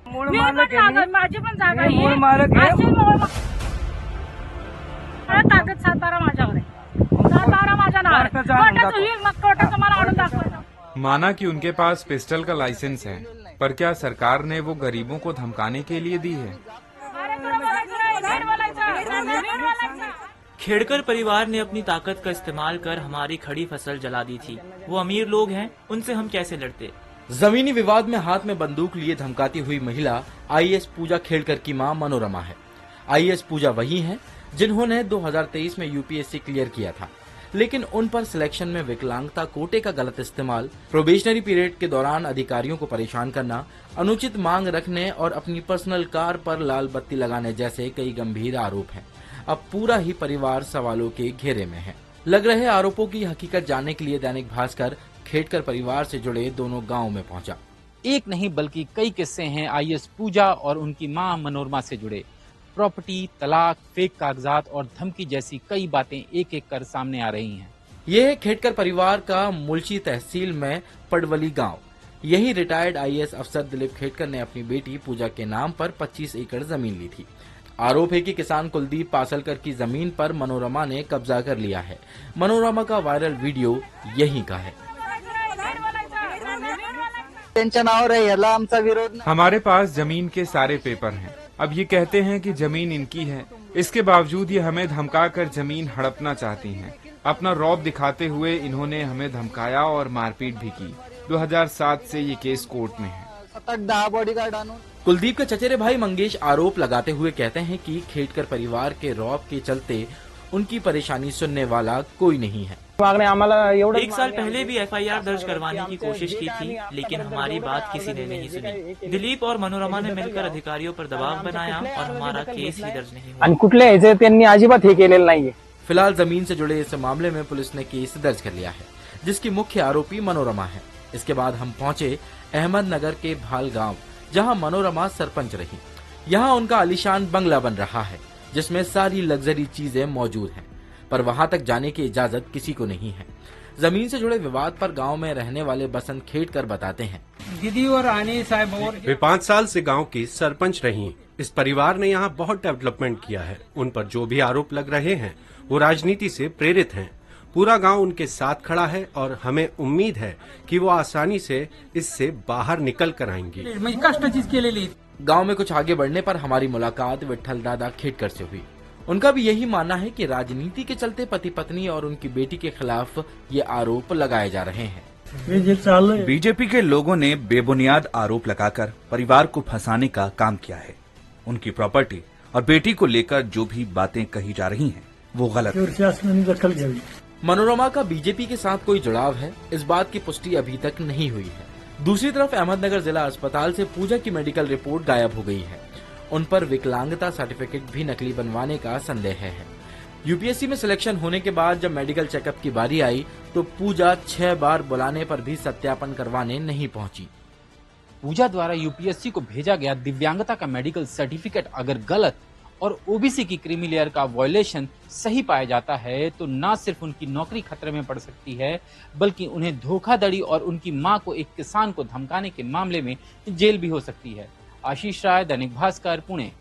मूळ मालक आहे, माझी पण जागा मी मूळ मालक आहे. ताकद 7-12 माझ्यावर आहे, 7-12 माझ्या नावावर आहे. कोर्टाचं होईल, मग कोर्टाचं मला आणून दाखवायचं. माना कि उनके पास पिस्टल का लाइसेंस है, पर क्या सरकार ने वो गरीबों को धमकाने के लिए दी है? अरे तुला बोलायचं नाही, नीट बोलायचं, नीट बोलायचं. खेड़कर परिवार ने अपनी ताकत का इस्तेमाल कर हमारी खड़ी फसल जला दी थी। वो अमीर लोग हैं, उनसे हम कैसे लड़ते। जमीनी विवाद में हाथ में बंदूक लिए धमकाती हुई महिला आईएएस पूजा खेड़कर की मां मनोरमा है। आईएएस पूजा वही हैं जिन्होंने 2023 में यूपीएससी क्लियर किया था, लेकिन उन पर सिलेक्शन में विकलांगता कोटे का गलत इस्तेमाल, प्रोबेशनरी पीरियड के दौरान अधिकारियों को परेशान करना, अनुचित मांग रखने और अपनी पर्सनल कार पर लाल बत्ती लगाने जैसे कई गंभीर आरोप हैं। अब पूरा ही परिवार सवालों के घेरे में है। लग रहे आरोपों की हकीकत जानने के लिए दैनिक भास्कर खेड़कर परिवार से जुड़े दोनों गांव में पहुंचा। एक नहीं बल्कि कई किस्से हैं आईएएस पूजा और उनकी मां मनोरमा से जुड़े। प्रॉपर्टी, तलाक, फेक कागजात और धमकी जैसी कई बातें एक एक कर सामने आ रही हैं। ये है खेड़कर परिवार का मुल्ची तहसील में पडवली गांव। यही रिटायर्ड आईएएस अफसर दिलीप खेड़कर ने अपनी बेटी पूजा के नाम पर 25 एकड़ जमीन ली थी। आरोप है कि किसान कुलदीप पासलकर की जमीन पर मनोरमा ने कब्जा कर लिया है। मनोरमा का वायरल वीडियो यहीं का है। त्यांच्या नावावर आहे, याला आमचा विरोध नाही. हमारे पास जमीन के सारे पेपर हैं। अब ये कहते हैं कि जमीन इनकी है, इसके बावजूद ये हमें धमकाकर जमीन हड़पना चाहती हैं। अपना रौब दिखाते हुए इन्होंने हमें धमकाया और मारपीट भी की। 2007 से ये केस कोर्ट में है। 7-10 बॉडीगार्ड आणून कुलदीप के चचेरे भाई मंगेश आरोप लगाते हुए कहते हैं कि खेड़कर परिवार के रौब के चलते उनकी परेशानी सुनने वाला कोई नहीं है। एक साल पहले भी एफआईआर दर्ज करवाने की कोशिश की थी, लेकिन हमारी बात किसी ने नहीं सुनी। दिलीप और मनोरमा ने मिलकर अधिकारियों पर दबाव बनाया और हमारा केस ही दर्ज नहीं हुआ। आणि कुठल्या ह्याचे त्यांनी अजिबात हे केलेलं नाहीये। फिलहाल जमीन से जुड़े इस मामले में पुलिस ने केस दर्ज कर लिया है, जिसकी मुख्य आरोपी मनोरमा है। इसके बाद हम पहुंचे अहमदनगर के भाल गांव, जहां मनोरमा सरपंच रही। यहां उनका आलीशान बंगला बन रहा है, जिसमें सारी लग्जरी चीजें मौजूद हैं, पर वहां तक जाने की इजाजत किसी को नहीं है। जमीन से जुड़े विवाद पर गांव में रहने वाले बसंत खेड़कर बताते हैं। दीदी और रानी साहब और वे 5 साल से गांव की सरपंच रही। इस परिवार ने यहाँ बहुत डेवलपमेंट किया है। उन पर जो भी आरोप लग रहे हैं वो राजनीति से प्रेरित हैं। पूरा गांव उनके साथ खड़ा है और हमें उम्मीद है कि वो आसानी से इससे बाहर निकल कर आएंगी। म्हणजे कष्टाचीच केलेली। गांव में कुछ आगे बढ़ने पर हमारी मुलाकात विठल दादा खेड़कर से हुई। उनका भी यही मानना है कि राजनीति के चलते पति पत्नी और उनकी बेटी के खिलाफ ये आरोप लगाए जा रहे हैं। बीजेपी के लोगों ने बेबुनियाद आरोप लगाकर परिवार को फंसाने का काम किया है। उनकी प्रॉपर्टी और बेटी को लेकर जो भी बातें कही जा रही हैं, वो गलत है। मनोरमा का बीजेपी के साथ कोई जुड़ाव है, इस बात की पुष्टि अभी तक नहीं हुई है। दूसरी तरफ अहमदनगर जिला अस्पताल से पूजा की मेडिकल रिपोर्ट गायब हो गई है। उन पर विकलांगता सर्टिफिकेट भी नकली बनवाने का संदेह है। यूपीएससी में सिलेक्शन होने के बाद जब मेडिकल चेकअप की बारी आई तो पूजा 6 बार बुलाने पर भी सत्यापन करवाने नहीं पहुंची। पूजा द्वारा यूपीएससी को भेजा गया दिव्यांगता का मेडिकल सर्टिफिकेट अगर गलत और ओबीसी की क्रीमी लेयर का वायलेशन सही पाया जाता है तो न सिर्फ उनकी नौकरी खतरे में पड़ सकती है, बल्कि उन्हें धोखाधड़ी और उनकी मां को एक किसान को धमकाने के मामले में जेल भी हो सकती है। आशीष राय, दैनिक भास्कर, पुणे।